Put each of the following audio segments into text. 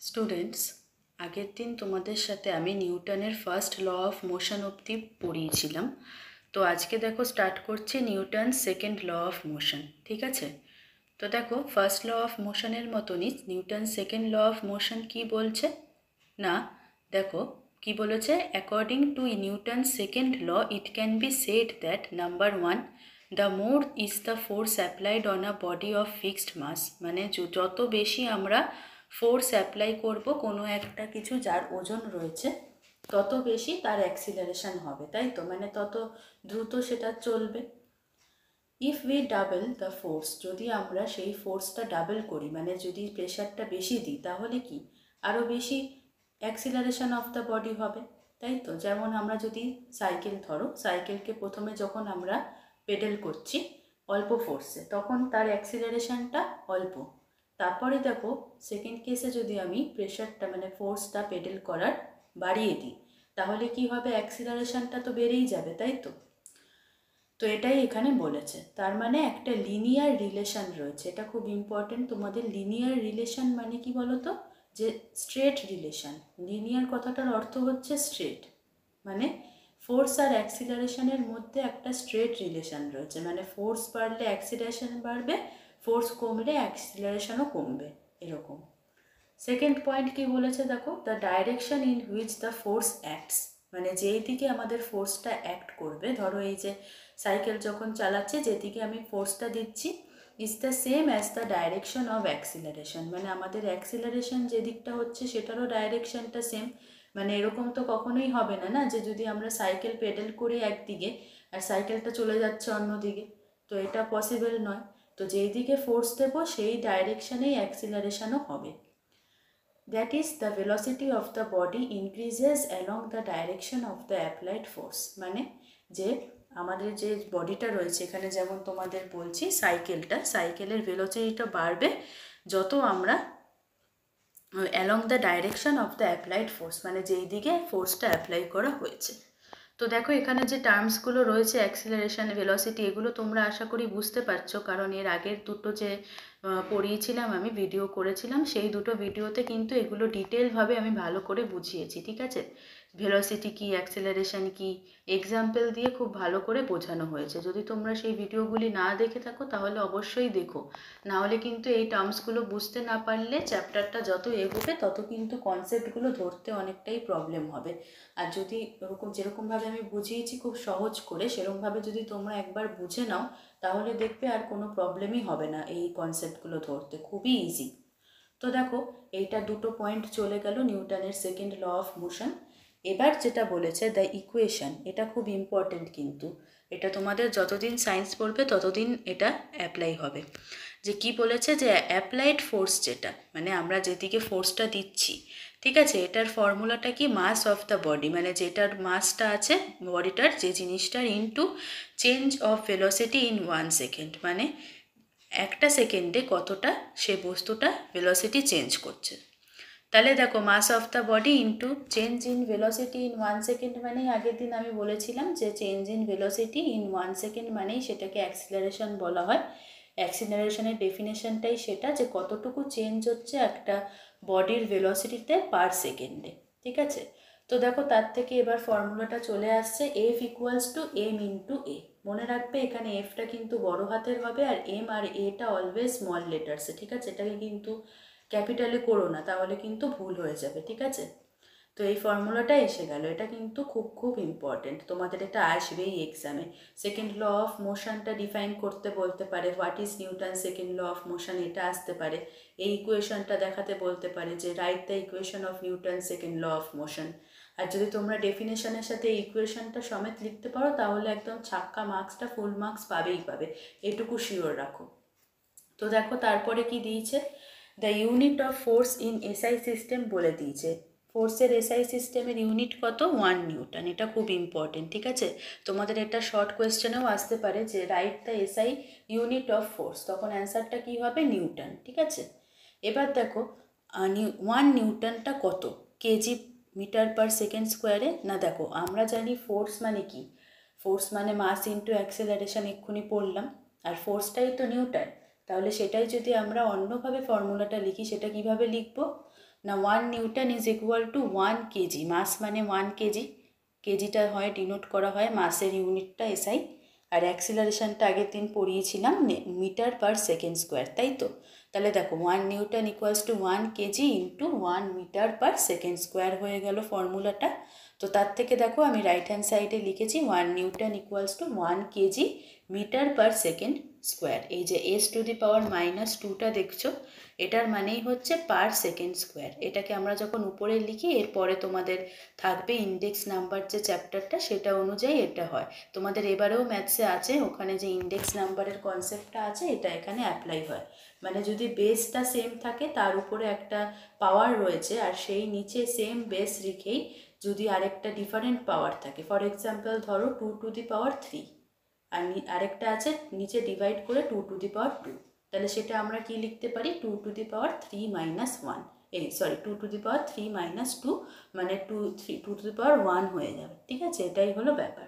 Students, আগের দিন তোমাদের সাথে আমি নিউটনের ফার্স্ট ল অফ মোশন অবধি পড়িয়েছিলাম। তো আজকে দেখো স্টার্ট করছি Newton second law of motion. ঠিক আছে? তো দেখো ফার্স্ট ল অফ মোশনের মতনই Newton second law of motion কি বলছে না, দেখো কি বলেছে, according to Newton second law it can be said that number one, the more is the force applied on a body of fixed mass. মানে যত বেশি আমরা ফোর্স অ্যাপ্লাই করব কোনো একটা কিছু যার ওজন রয়েছে, তত বেশি তার অ্যাক্সিলারেশন হবে, তাই তো? মানে তত দ্রুত সেটা চলবে। If we double the force, যদি আমরা সেই ফোর্সটা ডাবল করি, মানে যদি প্রেশারটা বেশি দিই, তাহলে কি আরও বেশি অ্যাক্সিলারেশন অফ দ্য বডি হবে, তাই তো? যেমন আমরা যদি সাইকেল ধরো, সাইকেলকে প্রথমে যখন আমরা পেডেল করছি অল্প ফোর্সে, তখন তার অ্যাক্সিলারেশনটা অল্প। তারপরে দেখো সেকেন্ড কেসে যদি আমি প্রেশারটা মানে ফোর্সটা পেডেল করার বাড়িয়ে দিই, তাহলে কি হবে, অ্যাক্সিলারেশনটা তো বেড়েই যাবে, তাই তো? তো এটাই এখানে বলেছে। তার মানে একটা লিনিয়ার রিলেশন রয়েছে, এটা খুব ইম্পর্টেন্ট তোমাদের। লিনিয়ার রিলেশন মানে কি বলো তো, যে স্ট্রেট রিলেশন। লিনিয়ার কথাটার অর্থ হচ্ছে স্ট্রেট, মানে ফোর্স আর অ্যাক্সিলারেশনের মধ্যে একটা স্ট্রেট রিলেশন রয়েছে, মানে ফোর্স বাড়লে অ্যাক্সিলারেশন বাড়বে, ফোর্স কমলে অ্যাক্সিলারেশনও কমবে, এরকম। সেকেন্ড পয়েন্ট কি বলেছে দেখো, the direction in which the force acts, মানে যেই দিকে আমাদের ফোর্সটা অ্যাক্ট করবে, ধরো এই যে সাইকেল যখন চালাচ্ছে, যেদিকে আমি ফোর্সটা দিচ্ছি is the same as the direction of acceleration, মানে আমাদের অ্যাক্সিলারেশন যে দিকটা হচ্ছে সেটারও ডাইরেকশনটা সেম। মানে এরকম তো কখনোই হবে না, না যে যদি আমরা সাইকেল পেডেল করি একদিকে আর সাইকেলটা চলে যাচ্ছে অন্যদিকে, তো এটা পসিবল নয়। তো যেই দিকে ফোর্স দেবো সেই ডাইরেকশনেই অ্যাক্সিলারেশনও হবে। That is, the velocity of the body increases along the direction of the applied force. মানে যে আমাদের যে বডিটা রয়েছে এখানে, যেমন তোমাদের বলছি সাইকেলের ভেলোসিটিটা বাড়বে যত আমরা along the direction of the applied force, মানে যেই দিকে ফোর্সটা অ্যাপ্লাই করা হয়েছে। তো দেখো এখানে যে টার্মসগুলো রয়েছে, অ্যাক্সিলারেশন, ভেলোসিটি, এগুলো তোমরা আশা করি বুঝতে পারছো, কারণ এর আগের দুটো যে পড়িয়েছিলাম, আমি ভিডিও করেছিলাম, সেই দুটো ভিডিওতে কিন্তু এগুলো ডিটেলভাবে আমি ভালো করে বুঝিয়েছি। ঠিক আছে? ভেলোসিটি কি, অ্যাক্সিলারেশন কি, এক্সাম্পল দিয়ে খুব ভালো করে বোঝানো হয়েছে। যদি তোমরা সেই ভিডিওগুলি না দেখে থাকো তাহলে অবশ্যই দেখো, না হলে কিন্তু এই টার্মসগুলো বুঝতে না পারলে চ্যাপ্টারটা যত এগোবে তত কিন্তু কনসেপ্টগুলো ধরতে অনেকটাই প্রবলেম হবে। আর যদি যেরকমভাবে আমি বুঝিয়েছি খুব সহজ করে, সেরকমভাবে যদি তোমরা একবার বুঝে নাও, তাহলে দেখবে আর কোনো প্রবলেমই হবে না এই কনসেপ্টগুলো ধরতে, খুবই ইজি। তো দেখো এইটা দুটো পয়েন্ট চলে গেল নিউটনের সেকেন্ড ল অফ মোশন। এবার যেটা বলেছে দ্য ইকুয়েশন, এটা খুব ইম্পর্টেন্ট, কিন্তু এটা তোমাদের যতদিন সায়েন্স পড়বে ততদিন এটা অ্যাপ্লাই হবে। যে কি বলেছে, যে অ্যাপ্লাইড ফোর্স যেটা, মানে আমরা যেদিকে ফোর্সটা দিচ্ছি, ঠিক আছে, এটার ফর্মুলাটা কি, মাস অফ দ্য বডি, মানে যেটার মাসটা আছে বডিটার, যে জিনিসটার, into change of velocity in 1 second, মানে একটা সেকেন্ডে কতটা সে বস্তুটা ভেলোসিটি চেঞ্জ করছে। তাহলে দেখো mass of the body into change in velocity in 1 second, মানেই আগের দিন আমি বলেছিলাম যে change in velocity in 1 second মানেই সেটাকে অ্যাক্সিলারেশন বলা হয়। অ্যাক্সিলারেশনের ডেফিনেশনটাই সেটা, যে কতটুকু চেঞ্জ হচ্ছে একটা বডির ভেলোসিটিতে পার সেকেন্ডে। ঠিক আছে? তো দেখো তার থেকে এবার ফর্মুলাটা চলে আসছে, F equals to m into a. মনে রাখবে এখানে এফটা কিন্তু বড় হাতের হবে, আর এম আর এটা অলওয়েজ স্মল লেটার্সে। ঠিক আছে? এটাকে কিন্তু ক্যাপিটালে করো না, তাহলে কিন্তু ভুল হয়ে যাবে। ঠিক আছে? তো এই ফর্মুলাটা এসে গেল, এটা কিন্তু খুব খুব ইম্পর্টেন্ট, তোমাদের এটা আসবেই এক্সামে। সেকেন্ড ল অফ মোশনটা ডিফাইন করতে বলতে পারে, what is Newton second law of motion, এটা আসতে পারে। এই ইকুয়েশনটা দেখাতে বলতে পারে যে write the equation of Newton second law of motion. আর যদি তোমরা ডেফিনেশনের সাথে এই ইকুয়েশনটা সমেত লিখতে পারো, তাহলে একদম ছাক্কা মার্কসটা ফুল মার্কস পাবেই পাবে, এটুকু শিওর রাখো। তো দেখো তারপরে কি দিয়েছে, the unit of force in SI system বলে দিয়েছে। ফোর্সের এসআই সিস্টেমের ইউনিট কত, 1 নিউটন। এটা খুব ইম্পর্টেন্ট। ঠিক আছে? তোমাদের একটা শর্ট কোয়েশ্চেনেও আসতে পারে যে write the SI unit of force, তখন অ্যান্সারটা কী হবে, নিউটন। ঠিক আছে? এবার দেখো 1 নিউটনটা কত, কেজি মিটার পার সেকেন্ড স্কোয়ারে। না দেখো আমরা জানি ফোর্স মানে কি, ফোর্স মানে মাস ইন্টু অ্যাক্সেলারেশন, এক্ষুনি পড়লাম, আর ফোর্সটাই তো নিউটন। তাহলে সেটাই যদি আমরা অন্যভাবে ফর্মুলাটা লিখি, সেটা কিভাবে লিখব, না 1 Newton is equal to 1 KG. Mass মানে 1 কেজি, কেজিটা হয় ডিনোট করা হয়, মাসের ইউনিটটা এসআই। আর অ্যাক্সিলারেশনটা আগের দিন পড়িয়েছিলাম মিটার পার সেকেন্ড স্কোয়ার, তাই তো? তাহলে দেখো 1 newton equals to 1 KG into 1 metre per second square হয়ে গেল ফর্মুলাটা। তো তার থেকে দেখো আমি রাইট হ্যান্ড সাইডে লিখেছি 1 newton equals to 1 KG metre per second square. এই যে s⁻²টা দেখছো, এটার মানেই হচ্ছে পার সেকেন্ড স্কোয়ার। এটাকে আমরা যখন উপরে লিখি এরপরে তোমাদের থাকবে ইন্ডেক্স নাম্বার যে চ্যাপ্টারটা, সেটা অনুযায়ী এটা হয়। তোমাদের এবারেও ম্যাথসে আছে, ওখানে যে ইন্ডেক্স নাম্বারের কনসেপ্টটা আছে এটা এখানে অ্যাপ্লাই হয়। মানে যদি বেসটা সেম থাকে, তার উপরে একটা পাওয়ার রয়েছে, আর সেই নিচে সেম বেস রেখেই যদি আরেকটা ডিফারেন্ট পাওয়ার থাকে, ফর এক্সাম্পল ধরো 2⁻³ আর আরেকটা আছে নিচে ডিভাইড করে 2⁻², তাহলে সেটা আমরা কি লিখতে পারি 2⁻³ - 1, 2⁻³ - 2 মানে 2⁻1 হয়ে যাবে। ঠিক আছে, এটাই হলো ব্যাপার।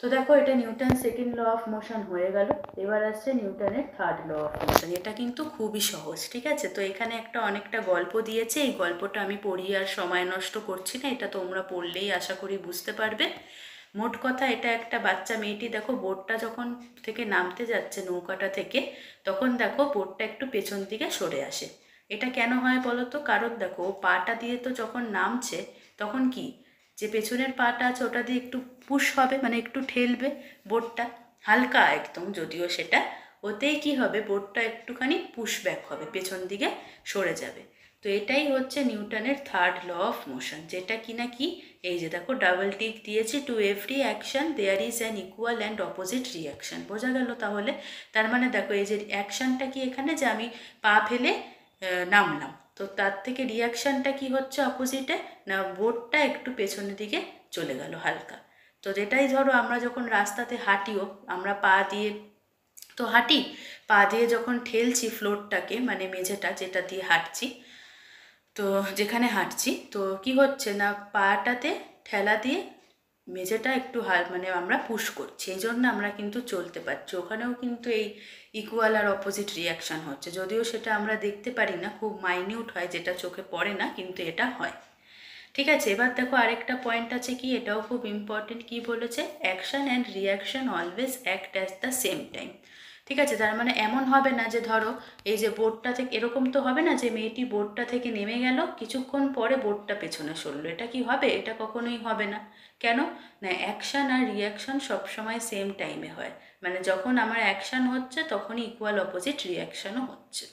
তো দেখো এটা Newton second law of motion হয়ে গেল। এবার আসছে নিউটনের থার্ড ল অফ মোশন। এটা কিন্তু খুবই সহজ, ঠিক আছে? তো এখানে অনেকটা গল্প দিয়েছে, এই গল্পটা আমি পড়িয়ে আর সময় নষ্ট করছি না, এটা তোমরা পড়লেই আশা করি বুঝতে পারবে। মোট কথা এটা একটা বাচ্চা মেয়েটি দেখো বোটটা যখন থেকে নামতে যাচ্ছে নৌকাটা থেকে, তখন দেখো বোটটা একটু পেছন দিকে সরে আসে। এটা কেন হয় বলো তো? কারণ দেখো পাটা দিয়ে তো যখন নামছে, তখন কি যে পেছনের পাটা আছে ওটা দিয়ে একটু পুশ হবে, মানে একটু ঠেলবে বোটটা, হালকা একদম যদিও সেটা, ওতেই কি হবে বোটটা একটুখানি পুশ ব্যাক হবে, পেছন দিকে সরে যাবে। তো এটাই হচ্ছে নিউটনের থার্ড ল অফ মোশন, যেটা কিনা কি এই যে দেখো ডাবল টিক দিয়েছি, to every action there is an equal and opposite reaction. বোঝা গেল তাহলে? তার মানে দেখো এই যে অ্যাকশনটা কি এখানে, যে আমি পা ফেলে নামলাম, তো তার থেকে রিয়াকশানটা কি হচ্ছে অপোজিটে, না বোটটা একটু পেছনের দিকে চলে গেল হালকা। তো যেটাই ধরো আমরা যখন রাস্তাতে হাঁটিও, আমরা পা দিয়ে তো হাঁটি, পা দিয়ে যখন ঠেলছি ফ্লোরটাকে, মানে মেঝেটা যেটা দিয়ে হাঁটছি, তো যেখানে হাঁটছি, তো কি হচ্ছে না পাটাতে ঠেলা দিয়ে মেঝেটা একটু মানে আমরা পুশ করছি, এই জন্য আমরা কিন্তু চলতে পারছি। ওখানেও কিন্তু এই ইকুয়াল আর অপোজিট রিয়াকশান হচ্ছে, যদিও সেটা আমরা দেখতে পারি না, খুব মাইনিউট হয়, যেটা চোখে পড়ে না, কিন্তু এটা হয়। ঠিক আছে, এবার দেখো আরেকটা পয়েন্ট আছে, কি এটাও খুব ইম্পর্টেন্ট, কি বলেছে, action and reaction always act at the same time. ঠিক আছে, তার মানে এমন হবে না যে ধরো এই যে বোটটা থেকে, এরকম তো হবে না যে মেয়েটি বোটটা থেকে নেমে গেল, কিছুক্ষণ পরে বোটটা পেছনে সরলো, এটা কি হবে? এটা কখনোই হবে না। কেন না, অ্যাকশান আর রিয়াকশন সবসময় সেম টাইমে হয়, মানে যখন আমার অ্যাকশান হচ্ছে তখনই ইকুয়াল অপোজিট রিয়াকশানও হচ্ছে।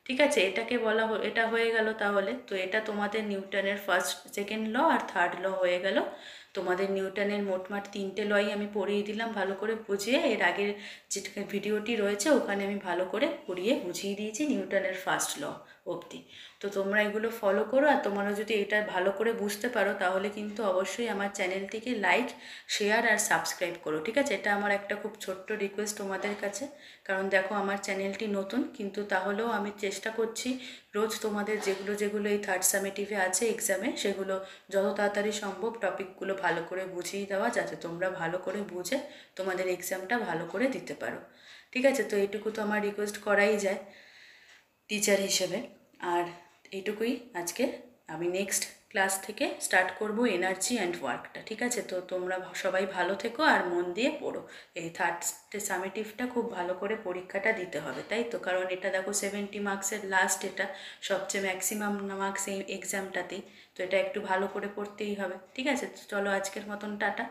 ঠিক আছে, এটাকে বলা এটা হয়ে গেল তাহলে। তো এটা তোমাদের নিউটনের ফার্স্ট সেকেন্ড ল আর থার্ড ল হয়ে গেল। তোমাদের নিউটনের মোটমাট 3টে লই আমি পড়িয়ে দিলাম ভালো করে বুঝিয়ে। এর আগের যে ভিডিওটি রয়েছে ওখানে আমি ভালো করে পড়িয়ে বুঝিয়ে দিয়েছি নিউটনের ফার্স্ট ল অবধি। তো তোমরা এগুলো ফলো করো, আর তোমরা যদি এটা ভালো করে বুঝতে পারো তাহলে কিন্তু অবশ্যই আমার চ্যানেলটিকে লাইক, শেয়ার আর সাবস্ক্রাইব করো। ঠিক আছে, এটা আমার একটা খুব ছোট্ট রিকোয়েস্ট তোমাদের কাছে, কারণ দেখো আমার চ্যানেলটি নতুন, কিন্তু তাহলেও আমি চেষ্টা করছি রোজ তোমাদের যেগুলো এই থার্ড সামেটিভে আছে এক্সামে, সেগুলো যত তাড়াতাড়ি সম্ভব টপিকগুলো ভালো করে বুঝিয়ে দেওয়া, যাতে তোমরা ভালো করে বুঝে তোমাদের এক্সামটা ভালো করে দিতে পারো। ঠিক আছে, তো এইটুকু তো আমার রিকোয়েস্ট করাই যায় টিচার হিসেবে। আর এইটুকুই আজকে, আমি নেক্সট ক্লাস থেকে স্টার্ট করব এনার্জি অ্যান্ড ওয়ার্কটা। ঠিক আছে, তো তোমরা সবাই ভালো থেকো আর মন দিয়ে পড়ো। এই থার্ড সামেটিভটা খুব ভালো করে পরীক্ষাটা দিতে হবে, তাই তো? কারণ এটা দেখো 70 মার্কসের লাস্ট, এটা সবচেয়ে ম্যাক্সিমাম মার্কস এই এক্সামটাতেই, তো এটা একটু ভালো করে পড়তেই হবে। ঠিক আছে, চলো আজকের মতন টাটা।